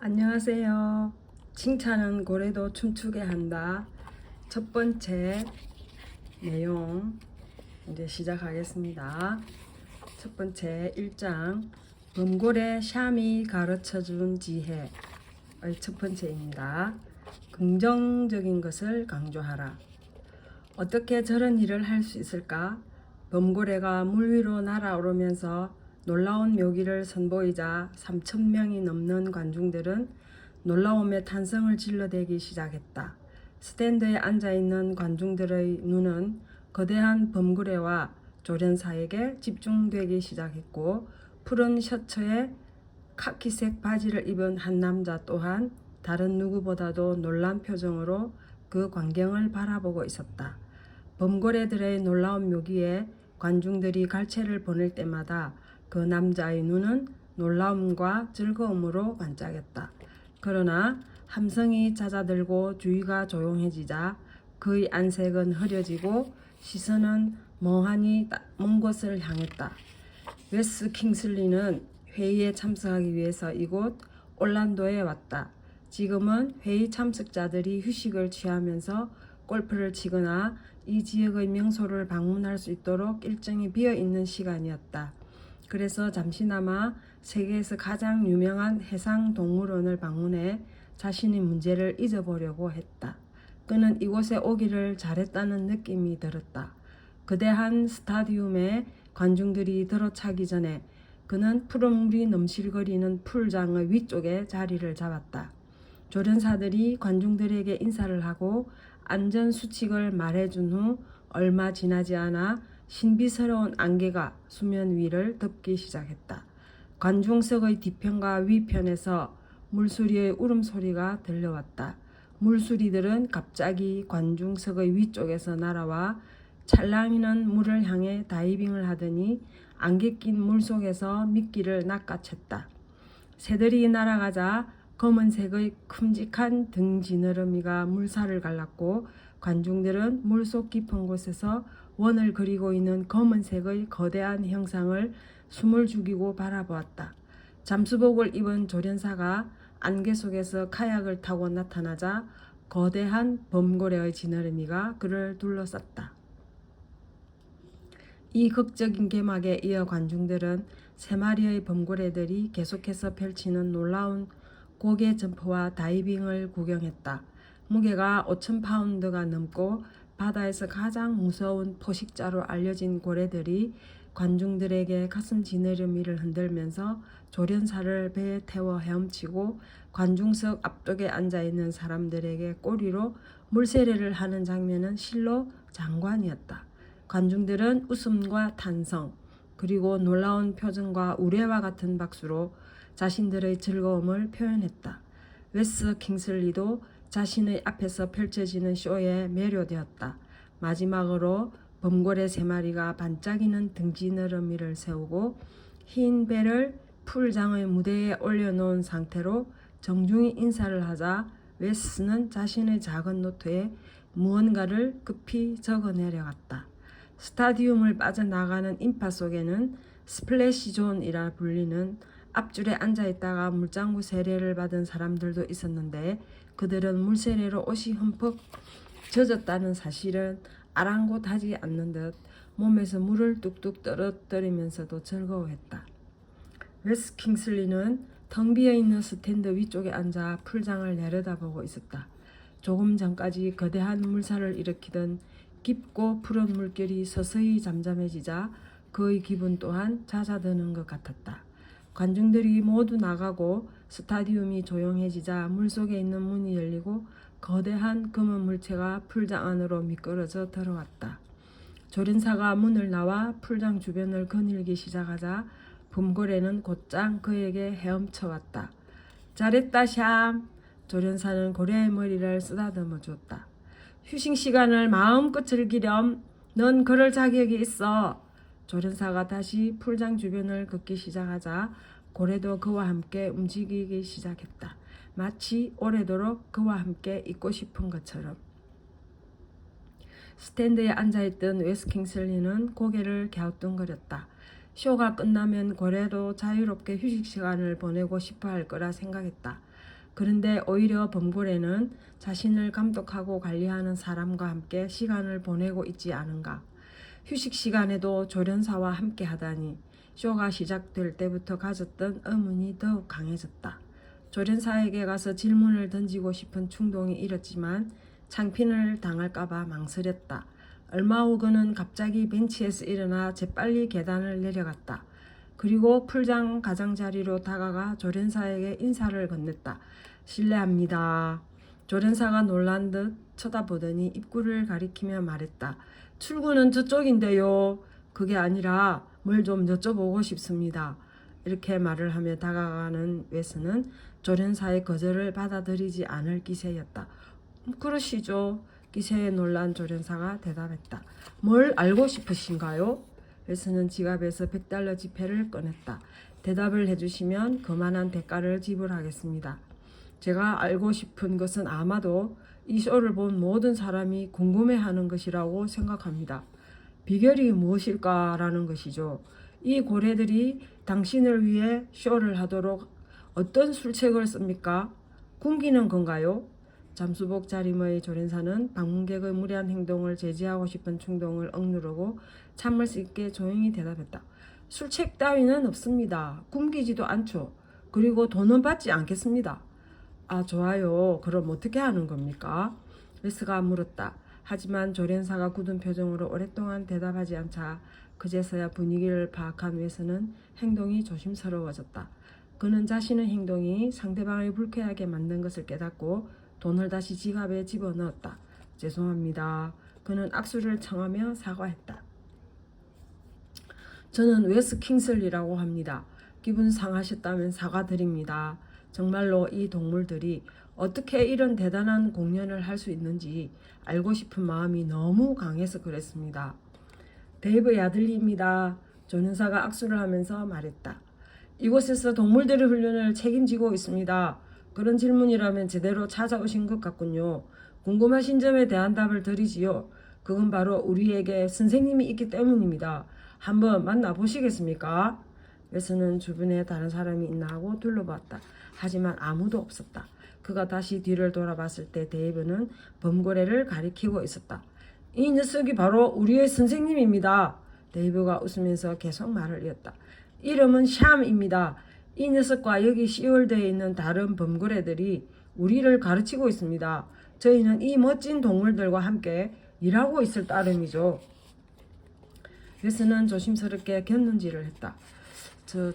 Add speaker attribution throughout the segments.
Speaker 1: 안녕하세요. 칭찬은 고래도 춤추게 한다. 첫 번째 내용 이제 시작하겠습니다. 첫 번째 1장 범고래 샴이 가르쳐준 지혜의 첫 번째입니다. 긍정적인 것을 강조하라. 어떻게 저런 일을 할 수 있을까? 범고래가 물 위로 날아오르면서 놀라운 묘기를 선보이자 3,000명이 넘는 관중들은 놀라움에 탄성을 질러대기 시작했다. 스탠드에 앉아있는 관중들의 눈은 거대한 범고래와 조련사에게 집중되기 시작했고, 푸른 셔츠에 카키색 바지를 입은 한 남자 또한 다른 누구보다도 놀란 표정으로 그 광경을 바라보고 있었다. 범고래들의 놀라운 묘기에 관중들이 갈채를 보낼 때마다 그 남자의 눈은 놀라움과 즐거움으로 반짝였다. 그러나 함성이 잦아들고 주위가 조용해지자 그의 안색은 흐려지고 시선은 멍하니 먼 곳을 향했다. 웨스 킹슬리는 회의에 참석하기 위해서 이곳 올란도에 왔다. 지금은 회의 참석자들이 휴식을 취하면서 골프를 치거나 이 지역의 명소를 방문할 수 있도록 일정이 비어있는 시간이었다. 그래서 잠시나마 세계에서 가장 유명한 해상동물원을 방문해 자신의 문제를 잊어보려고 했다. 그는 이곳에 오기를 잘했다는 느낌이 들었다. 거대한 스타디움에 관중들이 들어차기 전에 그는 푸른 물이 넘실거리는 풀장의 위쪽에 자리를 잡았다. 조련사들이 관중들에게 인사를 하고 안전수칙을 말해준 후 얼마 지나지 않아 신비스러운 안개가 수면 위를 덮기 시작했다. 관중석의 뒤편과 위편에서 물수리의 울음소리가 들려왔다. 물수리들은 갑자기 관중석의 위쪽에서 날아와 찰랑이는 물을 향해 다이빙을 하더니 안개 낀 물속에서 미끼를 낚아챘다. 새들이 날아가자 검은색의 큼직한 등 지느러미가 물살을 갈랐고 관중들은 물속 깊은 곳에서 원을 그리고 있는 검은색의 거대한 형상을 숨을 죽이고 바라보았다. 잠수복을 입은 조련사가 안개 속에서 카약을 타고 나타나자 거대한 범고래의 지느러미가 그를 둘러쌌다. 이 극적인 개막에 이어 관중들은 세 마리의 범고래들이 계속해서 펼치는 놀라운 고개 점프와 다이빙을 구경했다. 무게가 5,000파운드가 넘고 바다에서 가장 무서운 포식자로 알려진 고래들이 관중들에게 가슴 지느러미를 흔들면서 조련사를 배에 태워 헤엄치고 관중석 앞쪽에 앉아있는 사람들에게 꼬리로 물세례를 하는 장면은 실로 장관이었다. 관중들은 웃음과 탄성, 그리고 놀라운 표정과 우레와 같은 박수로 자신들의 즐거움을 표현했다. 웨스 킹슬리도 자신의 앞에서 펼쳐지는 쇼에 매료되었다. 마지막으로 범고래 세 마리가 반짝이는 등지느러미를 세우고 흰 배를 풀장의 무대에 올려놓은 상태로 정중히 인사를 하자 웨스는 자신의 작은 노트에 무언가를 급히 적어내려갔다. 스타디움을 빠져나가는 인파 속에는 스플래시 존이라 불리는 앞줄에 앉아있다가 물장구 세례를 받은 사람들도 있었는데 그들은 물세례로 옷이 흠뻑 젖었다는 사실은 아랑곳하지 않는 듯 몸에서 물을 뚝뚝 떨어뜨리면서도 즐거워했다. 웨스 킹슬리는 텅 비어있는 스탠드 위쪽에 앉아 풀장을 내려다보고 있었다. 조금 전까지 거대한 물살을 일으키던 깊고 푸른 물결이 서서히 잠잠해지자 그의 기분 또한 잦아드는 것 같았다. 관중들이 모두 나가고 스타디움이 조용해지자 물속에 있는 문이 열리고 거대한 검은 물체가 풀장 안으로 미끄러져 들어왔다. 조련사가 문을 나와 풀장 주변을 거닐기 시작하자 범고래는 곧장 그에게 헤엄쳐왔다. 잘했다 샴. 조련사는 고래의 머리를 쓰다듬어 줬다. 휴식 시간을 마음껏 즐기렴. 넌 그럴 자격이 있어. 조련사가 다시 풀장 주변을 걷기 시작하자 고래도 그와 함께 움직이기 시작했다. 마치 오래도록 그와 함께 있고 싶은 것처럼. 스탠드에 앉아있던 웨스 킹슬리는 고개를 갸우뚱거렸다. 쇼가 끝나면 고래도 자유롭게 휴식 시간을 보내고 싶어 할 거라 생각했다. 그런데 오히려 범고래는 자신을 감독하고 관리하는 사람과 함께 시간을 보내고 있지 않은가. 휴식 시간에도 조련사와 함께 하다니 쇼가 시작될 때부터 가졌던 의문이 더욱 강해졌다. 조련사에게 가서 질문을 던지고 싶은 충동이 일었지만 창핀을 당할까봐 망설였다. 얼마 후 그는 갑자기 벤치에서 일어나 재빨리 계단을 내려갔다. 그리고 풀장 가장자리로 다가가 조련사에게 인사를 건넸다. 실례합니다. 조련사가 놀란 듯 쳐다보더니 입구를 가리키며 말했다. 출구는 저쪽인데요. 그게 아니라 뭘 좀 여쭤보고 싶습니다. 이렇게 말을 하며 다가가는 웨스는 조련사의 거절을 받아들이지 않을 기세였다. 그러시죠. 기세에 놀란 조련사가 대답했다. 뭘 알고 싶으신가요? 웨스는 지갑에서 100달러 지폐를 꺼냈다. 대답을 해주시면 그만한 대가를 지불하겠습니다. 제가 알고 싶은 것은 아마도 이 쇼를 본 모든 사람이 궁금해하는 것이라고 생각합니다. 비결이 무엇일까라는 것이죠. 이 고래들이 당신을 위해 쇼를 하도록 어떤 술책을 씁니까? 굶기는 건가요? 잠수복 차림의 조련사는 방문객의 무례한 행동을 제지하고 싶은 충동을 억누르고 참을 수 있게 조용히 대답했다. 술책 따위는 없습니다. 굶기지도 않죠. 그리고 돈은 받지 않겠습니다. 아, 좋아요. 그럼 어떻게 하는 겁니까? 웨스가 물었다. 하지만 조련사가 굳은 표정으로 오랫동안 대답하지 않자 그제서야 분위기를 파악한 웨스는 행동이 조심스러워졌다. 그는 자신의 행동이 상대방을 불쾌하게 만든 것을 깨닫고 돈을 다시 지갑에 집어넣었다. 죄송합니다. 그는 악수를 청하며 사과했다. 저는 웨스 킹슬리라고 합니다. 기분 상하셨다면 사과드립니다. 정말로 이 동물들이 어떻게 이런 대단한 공연을 할 수 있는지 알고 싶은 마음이 너무 강해서 그랬습니다. 데이브 야들리입니다. 조련사가 악수를 하면서 말했다. 이곳에서 동물들의 훈련을 책임지고 있습니다. 그런 질문이라면 제대로 찾아오신 것 같군요. 궁금하신 점에 대한 답을 드리지요. 그건 바로 우리에게 선생님이 있기 때문입니다. 한번 만나보시겠습니까? 웨스는 주변에 다른 사람이 있나 하고 둘러봤다. 하지만 아무도 없었다. 그가 다시 뒤를 돌아봤을 때 데이브는 범고래를 가리키고 있었다. 이 녀석이 바로 우리의 선생님입니다. 데이브가 웃으면서 계속 말을 이었다. 이름은 샴입니다. 이 녀석과 여기 시월드에 있는 다른 범고래들이 우리를 가르치고 있습니다. 저희는 이 멋진 동물들과 함께 일하고 있을 따름이죠. 웨스는 조심스럽게 곁눈질을 했다.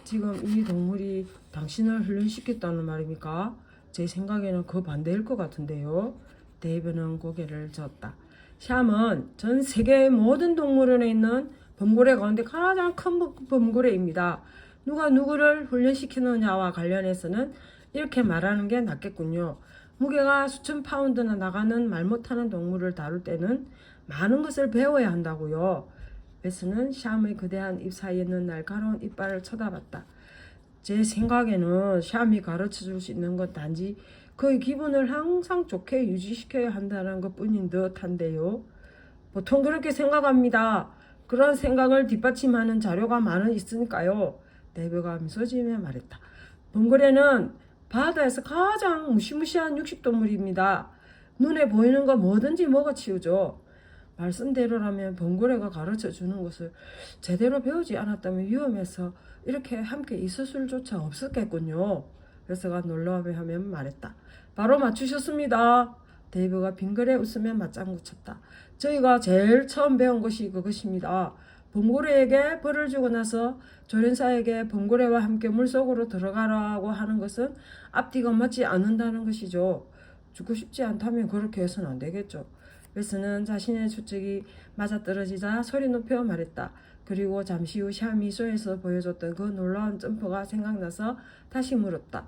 Speaker 1: 지금 이 동물이 당신을 훈련시켰다는 말입니까? 제 생각에는 그 반대일 것 같은데요. 데이브는 고개를 저었다. 샴은 전 세계의 모든 동물원에 있는 범고래 가운데 가장 큰 범고래입니다. 누가 누구를 훈련시키느냐와 관련해서는 이렇게 말하는 게 낫겠군요. 무게가 수천 파운드나 나가는 말 못하는 동물을 다룰 때는 많은 것을 배워야 한다고요. 웨스는 샴의 거대한 입 사이에 있는 날카로운 이빨을 쳐다봤다. 제 생각에는 샴이 가르쳐줄 수 있는 건 단지 그의 기분을 항상 좋게 유지시켜야 한다는 것뿐인 듯한데요. 보통 그렇게 생각합니다. 그런 생각을 뒷받침하는 자료가 많이 있으니까요. 데이브가 미소 지으며 말했다. 범고래는 바다에서 가장 무시무시한 육식동물입니다. 눈에 보이는 거 뭐든지 먹어치우죠. 말씀대로라면 범고래가 가르쳐주는 것을 제대로 배우지 않았다면 위험해서 이렇게 함께 있을 수조차 없었겠군요. 웨스가 놀라워하며 말했다. 바로 맞추셨습니다. 데이브가 빙그레 웃으며 맞장구 쳤다. 저희가 제일 처음 배운 것이 그것입니다. 범고래에게 벌을 주고 나서 조련사에게 범고래와 함께 물속으로 들어가라고 하는 것은 앞뒤가 맞지 않는다는 것이죠. 죽고 싶지 않다면 그렇게 해서는 안 되겠죠. 웨스는 자신의 추측이 맞아떨어지자 소리 높여 말했다. 그리고 잠시 후 샴이 쇼에서 보여줬던 그 놀라운 점프가 생각나서 다시 물었다.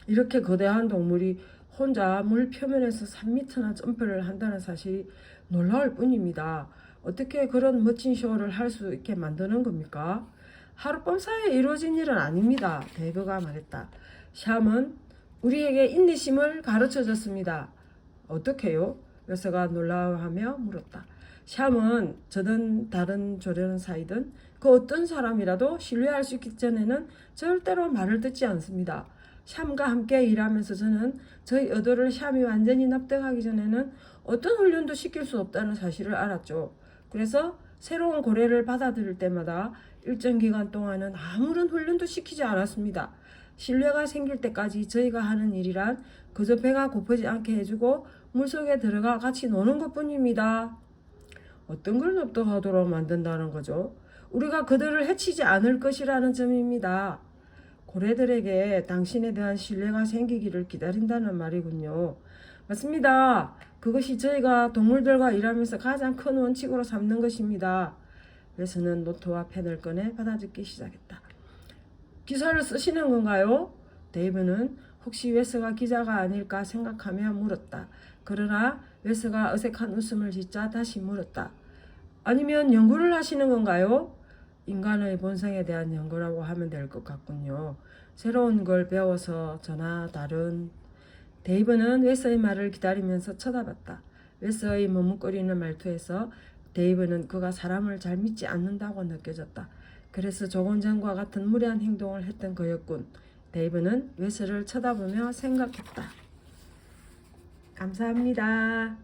Speaker 1: 이렇게 거대한 동물이 혼자 물 표면에서 3m나 점프를 한다는 사실이 놀라울 뿐입니다. 어떻게 그런 멋진 쇼를 할 수 있게 만드는 겁니까? 하룻밤 사이에 이루어진 일은 아닙니다. 데이브가 말했다. 샴은 우리에게 인내심을 가르쳐줬습니다. 어떻게요? 웨스가 놀라워하며 물었다. 샴은 저든 다른 조련사이든 그 어떤 사람이라도 신뢰할 수 있기 전에는 절대로 말을 듣지 않습니다. 샴과 함께 일하면서 저는 저희 의도를 샴이 완전히 납득하기 전에는 어떤 훈련도 시킬 수 없다는 사실을 알았죠. 그래서 새로운 고래를 받아들일 때마다 일정 기간 동안은 아무런 훈련도 시키지 않았습니다. 신뢰가 생길 때까지 저희가 하는 일이란 그저 배가 고프지 않게 해주고 물속에 들어가 같이 노는 것뿐입니다. 어떤 걸 납득하도록 만든다는 거죠? 우리가 그들을 해치지 않을 것이라는 점입니다. 고래들에게 당신에 대한 신뢰가 생기기를 기다린다는 말이군요. 맞습니다. 그것이 저희가 동물들과 일하면서 가장 큰 원칙으로 삼는 것입니다. 웨스는 노트와 펜을 꺼내 받아적기 시작했다. 기사를 쓰시는 건가요? 데이브는 혹시 웨스가 기자가 아닐까 생각하며 물었다. 그러나 웨스가 어색한 웃음을 짓자 다시 물었다. 아니면 연구를 하시는 건가요? 인간의 본성에 대한 연구라고 하면 될 것 같군요. 새로운 걸 배워서 저나 다른. 데이브는 웨스의 말을 기다리면서 쳐다봤다. 웨스의 머뭇거리는 말투에서 데이브는 그가 사람을 잘 믿지 않는다고 느껴졌다. 그래서 조금 전과 같은 무례한 행동을 했던 거였군. 데이브는 웨스를 쳐다보며 생각했다. 감사합니다.